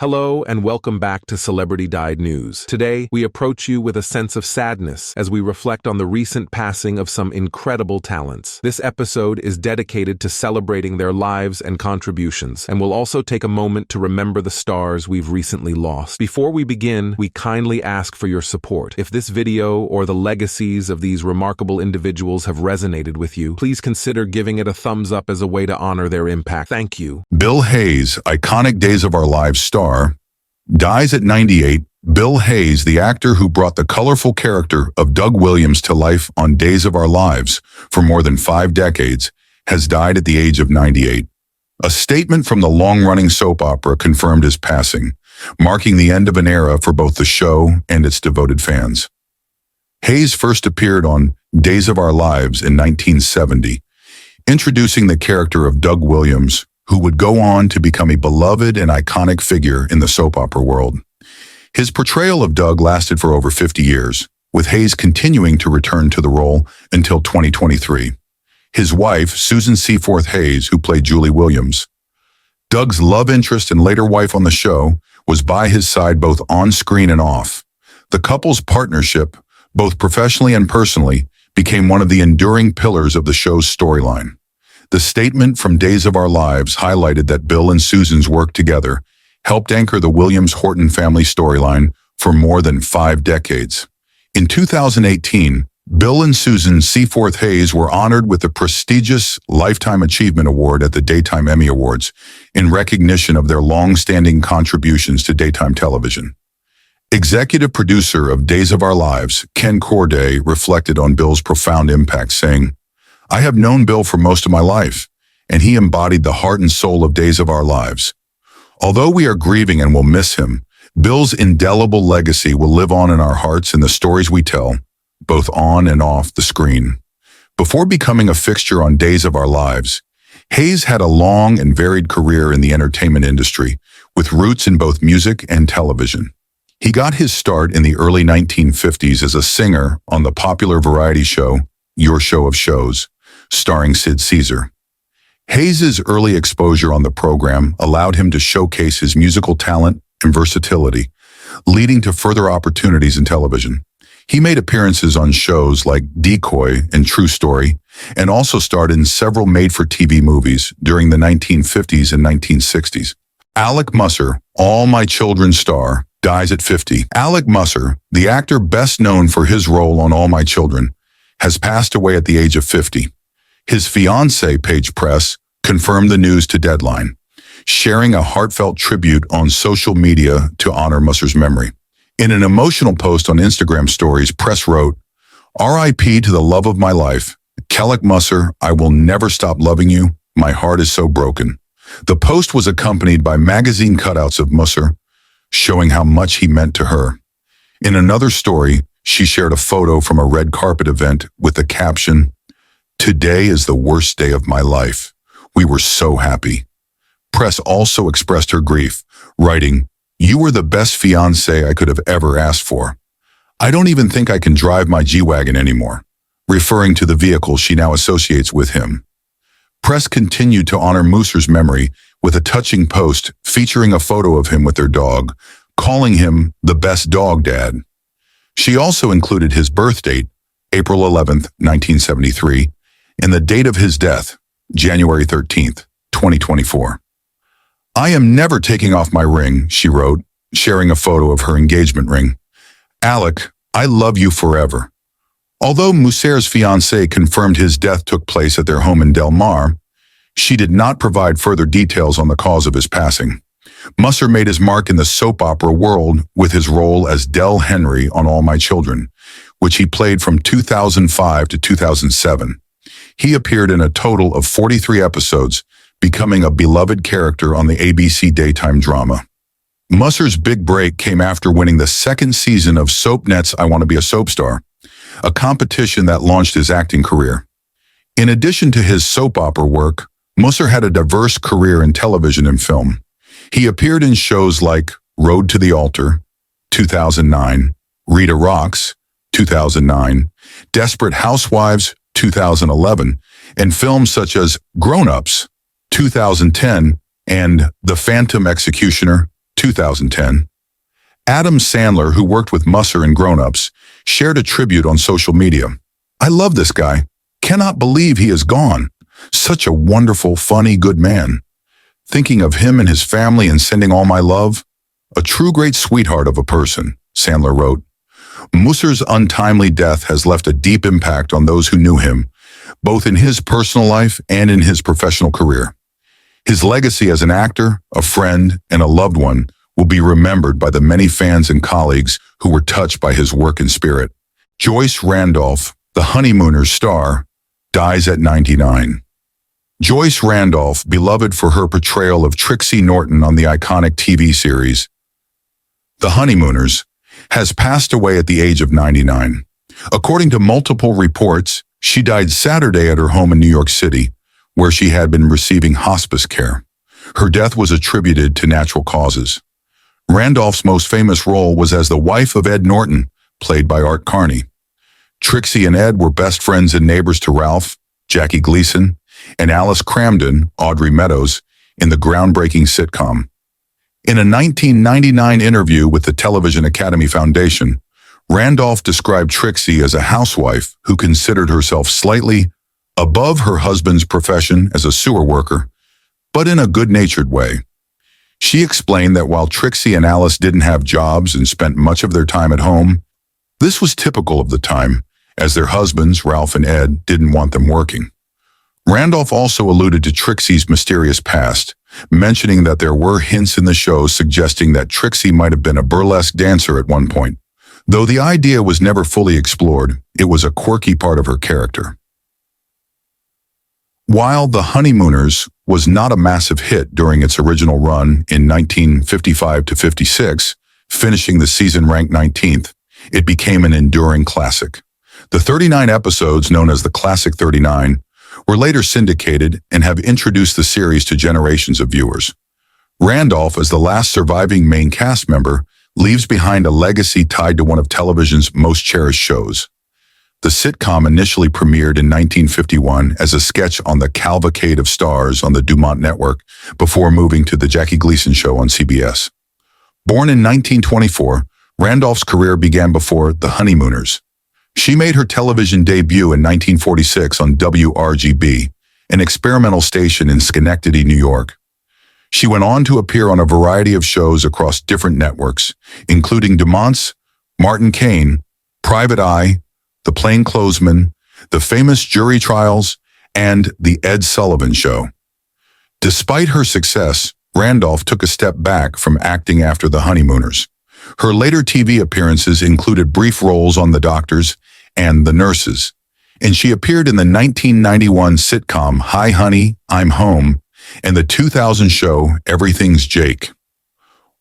Hello and welcome back to Celebrity Died News. Today, we approach you with a sense of sadness as we reflect on the recent passing of some incredible talents. This episode is dedicated to celebrating their lives and contributions, and we'll also take a moment to remember the stars we've recently lost. Before we begin, we kindly ask for your support. If this video or the legacies of these remarkable individuals have resonated with you, please consider giving it a thumbs up as a way to honor their impact. Thank you. Bill Hayes, iconic Days of Our Lives star, dies at 98. Bill Hayes, the actor who brought the colorful character of Doug Williams to life on Days of Our Lives for more than 5 decades, has died at the age of 98. A statement from the long-running soap opera confirmed his passing, marking the end of an era for both the show and its devoted fans. Hayes first appeared on Days of Our Lives in 1970, introducing the character of Doug Williams, who would go on to become a beloved and iconic figure in the soap opera world. His portrayal of Doug lasted for over 50 years, with Hayes continuing to return to the role until 2023. His wife, Susan Seaforth Hayes, who played Julie Williams, Doug's love interest and later wife on the show, was by his side both on screen and off. The couple's partnership, both professionally and personally, became one of the enduring pillars of the show's storyline. The statement from Days of Our Lives highlighted that Bill and Susan's work together helped anchor the Williams-Horton family storyline for more than 5 decades. In 2018, Bill and Susan Seaforth Hayes were honored with the prestigious Lifetime Achievement Award at the Daytime Emmy Awards in recognition of their long-standing contributions to daytime television. Executive producer of Days of Our Lives, Ken Corday, reflected on Bill's profound impact, saying, "I have known Bill for most of my life, and he embodied the heart and soul of Days of Our Lives. Although we are grieving and will miss him, Bill's indelible legacy will live on in our hearts and the stories we tell, both on and off the screen." Before becoming a fixture on Days of Our Lives, Hayes had a long and varied career in the entertainment industry, with roots in both music and television. He got his start in the early 1950s as a singer on the popular variety show, Your Show of Shows, starring Sid Caesar. Hayes' early exposure on the program allowed him to showcase his musical talent and versatility, leading to further opportunities in television. He made appearances on shows like Decoy and True Story, and also starred in several made-for-TV movies during the 1950s and 1960s. Alec Musser, All My Children star, dies at 50. Alec Musser, the actor best known for his role on All My Children, has passed away at the age of 50. His fiancée, Paige Press, confirmed the news to Deadline, sharing a heartfelt tribute on social media to honor Musser's memory. In an emotional post on Instagram stories, Press wrote, "R.I.P. to the love of my life. Alec Musser, I will never stop loving you. My heart is so broken." The post was accompanied by magazine cutouts of Musser, showing how much he meant to her. In another story, she shared a photo from a red carpet event with the caption, "Today is the worst day of my life. We were so happy." Press also expressed her grief, writing, "You were the best fiancé I could have ever asked for. I don't even think I can drive my G-Wagon anymore," referring to the vehicle she now associates with him. Press continued to honor Musser's memory with a touching post featuring a photo of him with their dog, calling him the best dog dad. She also included his birth date, April 11th, 1973, and the date of his death, January 13th, 2024. "I am never taking off my ring," she wrote, sharing a photo of her engagement ring. "Alec, I love you forever." Although Musser's fiancée confirmed his death took place at their home in Del Mar, she did not provide further details on the cause of his passing. Musser made his mark in the soap opera world with his role as Del Henry on All My Children, which he played from 2005 to 2007. He appeared in a total of 43 episodes, becoming a beloved character on the ABC daytime drama. Musser's big break came after winning the 2nd season of SoapNet's I Want to Be a Soap Star, a competition that launched his acting career. In addition to his soap opera work, Musser had a diverse career in television and film. He appeared in shows like Road to the Altar, 2009, Rita Rocks, 2009, Desperate Housewives, 2011, and films such as Grown Ups, 2010, and The Phantom Executioner, 2010. Adam Sandler, who worked with Musser in Grown Ups, shared a tribute on social media. "I love this guy. Cannot believe he is gone. Such a wonderful, funny, good man. Thinking of him and his family and sending all my love. A true great sweetheart of a person," Sandler wrote. Musser's untimely death has left a deep impact on those who knew him, both in his personal life and in his professional career. His legacy as an actor, a friend, and a loved one will be remembered by the many fans and colleagues who were touched by his work and spirit. Joyce Randolph, the Honeymooners star, dies at 99. Joyce Randolph, beloved for her portrayal of Trixie Norton on the iconic TV series The Honeymooners, has passed away at the age of 99. According to multiple reports, she died Saturday at her home in New York City, where she had been receiving hospice care. Her death was attributed to natural causes. Randolph's most famous role was as the wife of Ed Norton, played by Art Carney. Trixie and Ed were best friends and neighbors to Ralph, Jackie Gleason, and Alice Cramden, Audrey Meadows, in the groundbreaking sitcom. In a 1999 interview with the Television Academy Foundation, Randolph described Trixie as a housewife who considered herself slightly above her husband's profession as a sewer worker, but in a good-natured way. She explained that while Trixie and Alice didn't have jobs and spent much of their time at home, this was typical of the time, as their husbands, Ralph and Ed, didn't want them working. Randolph also alluded to Trixie's mysterious past, mentioning that there were hints in the show suggesting that Trixie might have been a burlesque dancer at one point. Though the idea was never fully explored, it was a quirky part of her character. While The Honeymooners was not a massive hit during its original run in 1955 to 56, finishing the season ranked 19th, it became an enduring classic. The 39 episodes, known as the Classic 39, were later syndicated and have introduced the series to generations of viewers. Randolph, as the last surviving main cast member, leaves behind a legacy tied to one of television's most cherished shows. The sitcom initially premiered in 1951 as a sketch on the Cavalcade of Stars on the Dumont Network before moving to the Jackie Gleason Show on CBS. Born in 1924, Randolph's career began before The Honeymooners. She made her television debut in 1946 on WRGB, an experimental station in Schenectady, New York. She went on to appear on a variety of shows across different networks, including Dumont's Martin Caine, Private Eye, The Plainclothesman, The Famous Jury Trials, and The Ed Sullivan Show. Despite her success, Randolph took a step back from acting after The Honeymooners. Her later TV appearances included brief roles on The Doctors and The Nurses, and she appeared in the 1991 sitcom Hi Honey, I'm Home, and the 2000 show Everything's Jake.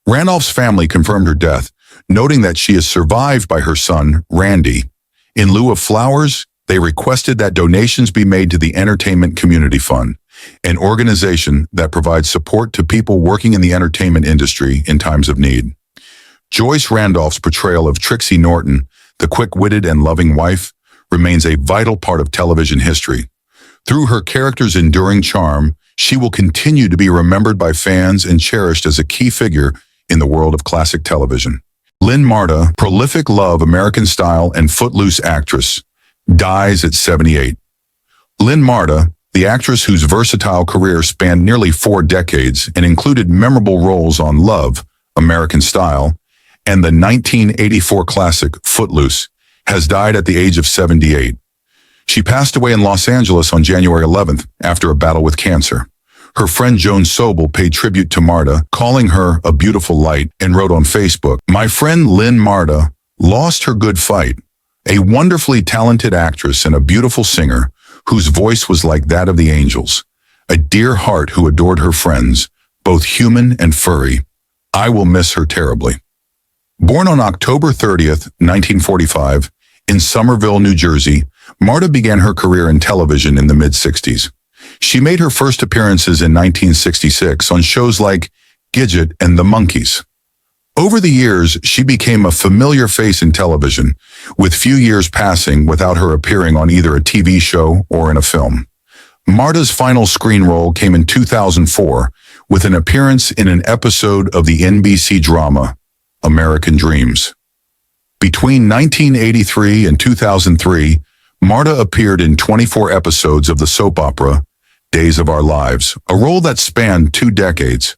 Randolph's family confirmed her death, noting that she is survived by her son, Randy. In lieu of flowers, they requested that donations be made to the Entertainment Community Fund, an organization that provides support to people working in the entertainment industry in times of need. Joyce Randolph's portrayal of Trixie Norton, the quick-witted and loving wife, remains a vital part of television history. Through her character's enduring charm, she will continue to be remembered by fans and cherished as a key figure in the world of classic television. Lynn Marta, prolific Love, American Style, and Footloose actress, dies at 78. Lynn Marta, the actress whose versatile career spanned nearly 4 decades and included memorable roles on Love, American Style, and the 1984 classic Footloose, has died at the age of 78. She passed away in Los Angeles on January 11th after a battle with cancer. Her friend Joan Sobel paid tribute to Marta, calling her a beautiful light, and wrote on Facebook, "My friend Lynn Marta lost her good fight, a wonderfully talented actress and a beautiful singer whose voice was like that of the angels, a dear heart who adored her friends, both human and furry. I will miss her terribly." Born on October 30th, 1945, in Somerville, New Jersey, Marta began her career in television in the mid-60s. She made her first appearances in 1966 on shows like Gidget and The Monkees. Over the years, she became a familiar face in television, with few years passing without her appearing on either a TV show or in a film. Marta's final screen role came in 2004, with an appearance in an episode of the NBC drama American Dreams. Between 1983 and 2003, Marta appeared in 24 episodes of the soap opera Days of Our Lives, a role that spanned 2 decades.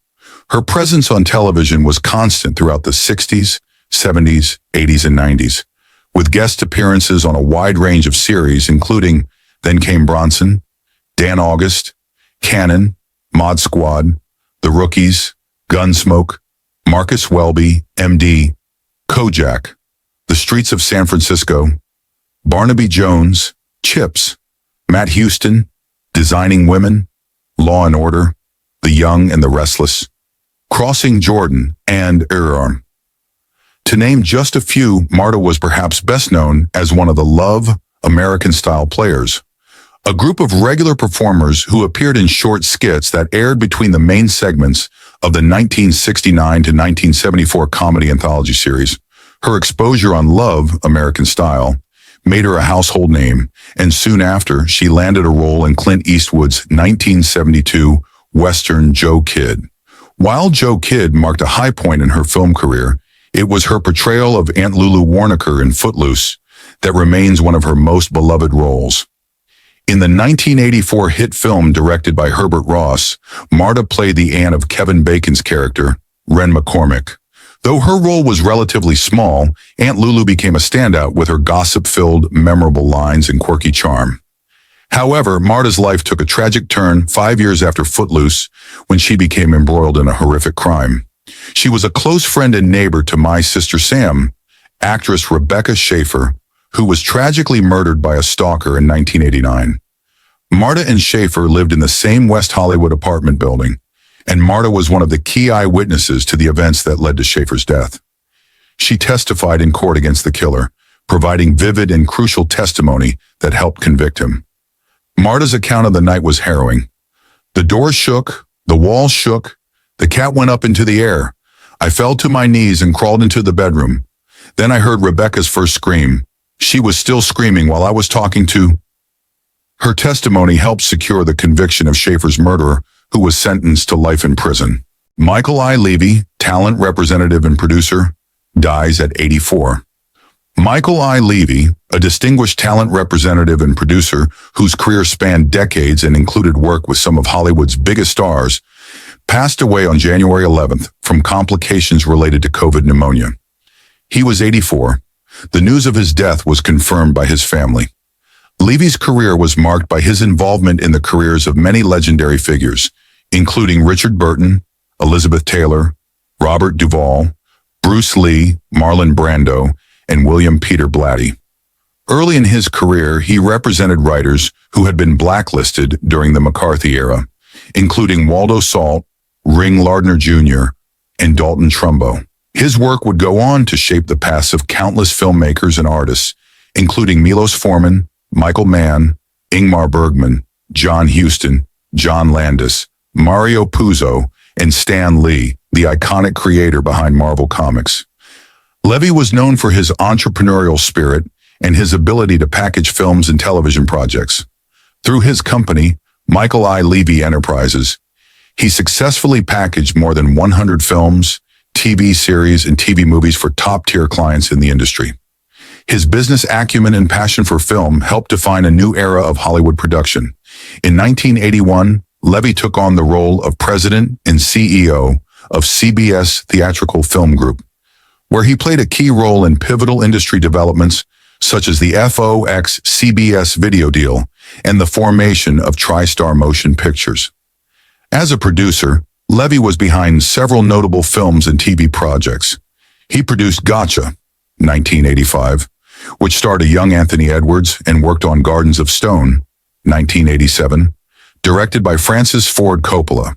Her presence on television was constant throughout the 60s, 70s, 80s, and 90s, with guest appearances on a wide range of series including Then Came Bronson, Dan August, Cannon, Mod Squad, The Rookies, Gunsmoke, Marcus Welby, MD, Kojak, The Streets of San Francisco, Barnaby Jones, Chips, Matt Houston, Designing Women, Law and Order, The Young and the Restless, Crossing Jordan, and Error. To name just a few, Marta was perhaps best known as one of the Love American-style players, a group of regular performers who appeared in short skits that aired between the main segments of the 1969 to 1974 comedy anthology series. Her exposure on Love American Style made her a household name, and soon after, she landed a role in Clint Eastwood's 1972 Western Joe Kidd. While Joe Kidd marked a high point in her film career, it was her portrayal of Aunt Lulu Warnaker in Footloose that remains one of her most beloved roles. In the 1984 hit film directed by Herbert Ross, Marta played the aunt of Kevin Bacon's character, Ren McCormick. Though her role was relatively small, Aunt Lulu became a standout with her gossip-filled, memorable lines and quirky charm. However, Marta's life took a tragic turn 5 years after Footloose when she became embroiled in a horrific crime. She was a close friend and neighbor to My Sister Sam, actress Rebecca Schaeffer, who was tragically murdered by a stalker in 1989. Marta and Schaeffer lived in the same West Hollywood apartment building, and Marta was one of the key eyewitnesses to the events that led to Schaeffer's death. She testified in court against the killer, providing vivid and crucial testimony that helped convict him. Marta's account of the night was harrowing. The door shook, the walls shook, the cat went up into the air. I fell to my knees and crawled into the bedroom. Then I heard Rebecca's first scream. She was still screaming while I was talking to... Her testimony helped secure the conviction of Schaeffer's murderer, who was sentenced to life in prison. Michael I. Levy, talent representative and producer, dies at 84. Michael I. Levy, a distinguished talent representative and producer whose career spanned decades and included work with some of Hollywood's biggest stars, passed away on January 11th from complications related to COVID pneumonia. He was 84. The news of his death was confirmed by his family. Levy's career was marked by his involvement in the careers of many legendary figures, including Richard Burton, Elizabeth Taylor, Robert Duvall, Bruce Lee, Marlon Brando, and William Peter Blatty. Early in his career, he represented writers who had been blacklisted during the McCarthy era, including Waldo Salt, Ring Lardner Jr., and Dalton Trumbo. His work would go on to shape the paths of countless filmmakers and artists, including Milos Forman, Michael Mann, Ingmar Bergman, John Huston, John Landis, Mario Puzo, and Stan Lee, the iconic creator behind Marvel Comics. Levy was known for his entrepreneurial spirit and his ability to package films and television projects. Through his company, Michael I. Levy Enterprises, he successfully packaged more than 100 films, TV series, and TV movies for top-tier clients in the industry. His business acumen and passion for film helped define a new era of Hollywood production. In 1981, Levy took on the role of president and CEO of CBS Theatrical Film Group, where he played a key role in pivotal industry developments such as the FOX-CBS video deal and the formation of TriStar Motion Pictures. As a producer, Levy was behind several notable films and TV projects. He produced Gotcha, 1985, which starred a young Anthony Edwards and worked on Gardens of Stone, 1987, directed by Francis Ford Coppola.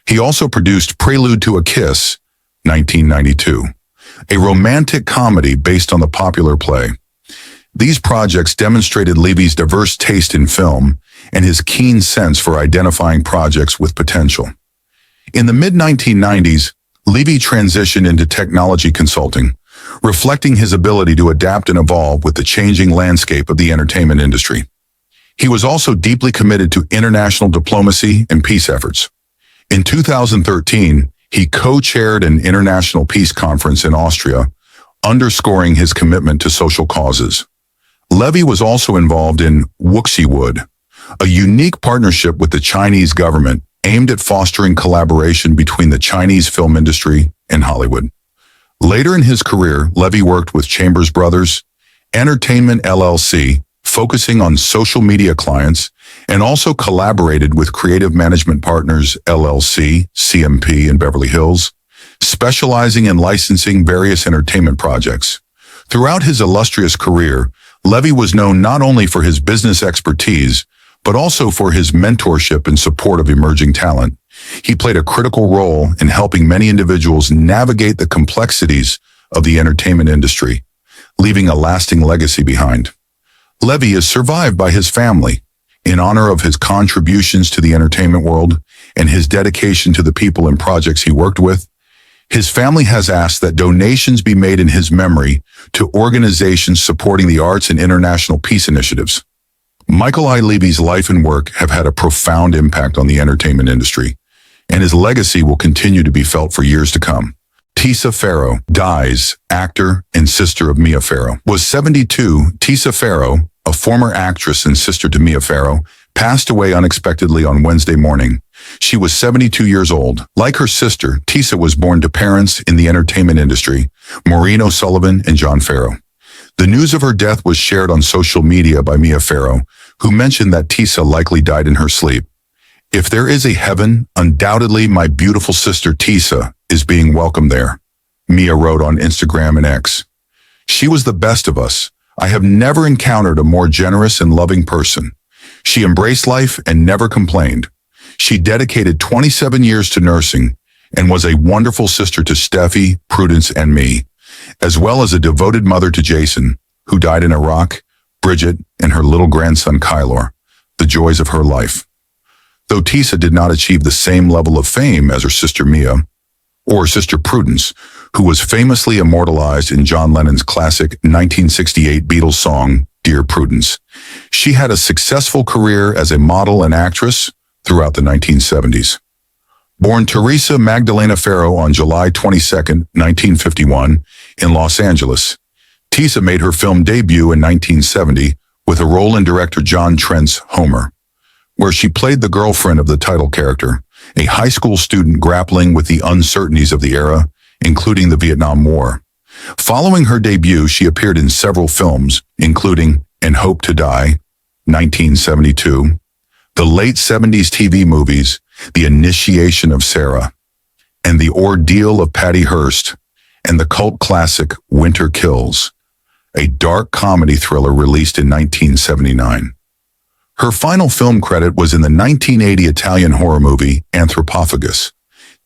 He also produced Prelude to a Kiss, 1992, a romantic comedy based on the popular play. These projects demonstrated Levy's diverse taste in film and his keen sense for identifying projects with potential. In the mid-1990s, Levy transitioned into technology consulting, reflecting his ability to adapt and evolve with the changing landscape of the entertainment industry. He was also deeply committed to international diplomacy and peace efforts. In 2013, he co-chaired an international peace conference in Austria, underscoring his commitment to social causes. Levy was also involved in Wuxi-Wood, a unique partnership with the Chinese government aimed at fostering collaboration between the Chinese film industry and Hollywood. Later in his career, Levy worked with Chambers Brothers Entertainment LLC, focusing on social media clients, and also collaborated with Creative Management Partners LLC, CMP in Beverly Hills, specializing in licensing various entertainment projects. Throughout his illustrious career, Levy was known not only for his business expertise, but also for his mentorship and support of emerging talent. He played a critical role in helping many individuals navigate the complexities of the entertainment industry, leaving a lasting legacy behind. Levy is survived by his family. In honor of his contributions to the entertainment world and his dedication to the people and projects he worked with, his family has asked that donations be made in his memory to organizations supporting the arts and international peace initiatives. Michael I. Levy's life and work have had a profound impact on the entertainment industry, and his legacy will continue to be felt for years to come. Tisa Farrow dies, actor and sister of Mia Farrow. Was 72, Tisa Farrow, a former actress and sister to Mia Farrow, passed away unexpectedly on Wednesday morning. She was 72 years old. Like her sister, Tisa was born to parents in the entertainment industry, Maureen O'Sullivan and John Farrow. The news of her death was shared on social media by Mia Farrow, who mentioned that Tisa likely died in her sleep. If there is a heaven, undoubtedly my beautiful sister Tisa is being welcomed there, Mia wrote on Instagram and X. She was the best of us. I have never encountered a more generous and loving person. She embraced life and never complained. She dedicated 27 years to nursing and was a wonderful sister to Steffi, Prudence, and me, as well as a devoted mother to Jason, who died in Iraq, Bridget, and her little grandson Kylor, the joys of her life. Though Tisa did not achieve the same level of fame as her sister Mia, or sister Prudence, who was famously immortalized in John Lennon's classic 1968 Beatles song, Dear Prudence, she had a successful career as a model and actress throughout the 1970s. Born Teresa Magdalena Farrow on July 22, 1951, in Los Angeles, Tisa made her film debut in 1970 with a role in director John Trent's Homer, where she played the girlfriend of the title character, a high school student grappling with the uncertainties of the era, including the Vietnam War. Following her debut, she appeared in several films, including And Hope to Die, 1972, the late 70s TV movies, The Initiation of Sarah, and The Ordeal of Patty Hearst, and the cult classic Winter Kills, a dark comedy thriller released in 1979. Her final film credit was in the 1980 Italian horror movie Anthropophagus.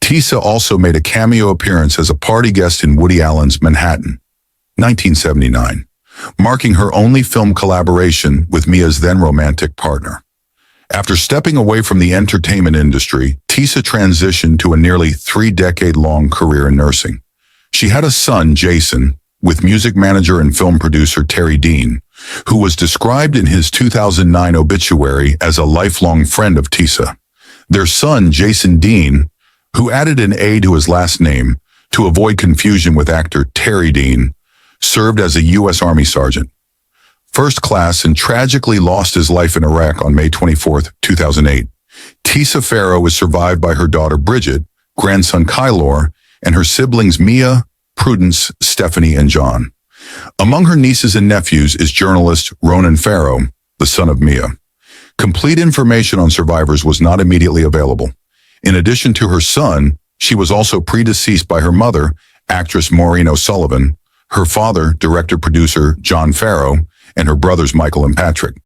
Tisa also made a cameo appearance as a party guest in Woody Allen's Manhattan, 1979, marking her only film collaboration with Mia's then romantic partner. After stepping away from the entertainment industry, Tisa transitioned to a nearly 3-decade-long career in nursing. She had a son, Jason, with music manager and film producer Terry Dean, who was described in his 2009 obituary as a lifelong friend of Tisa. Their son, Jason Dean, who added an A to his last name to avoid confusion with actor Terry Dean, served as a U.S. Army sergeant, first class, and tragically lost his life in Iraq on May 24, 2008. Tisa Farrow is survived by her daughter Bridget, grandson Kylor, and her siblings Mia, Prudence, Stephanie, and John. Among her nieces and nephews is journalist Ronan Farrow, the son of Mia. Complete information on survivors was not immediately available. In addition to her son, she was also predeceased by her mother, actress Maureen O'Sullivan, her father, director-producer John Farrow, and her brothers Michael and Patrick.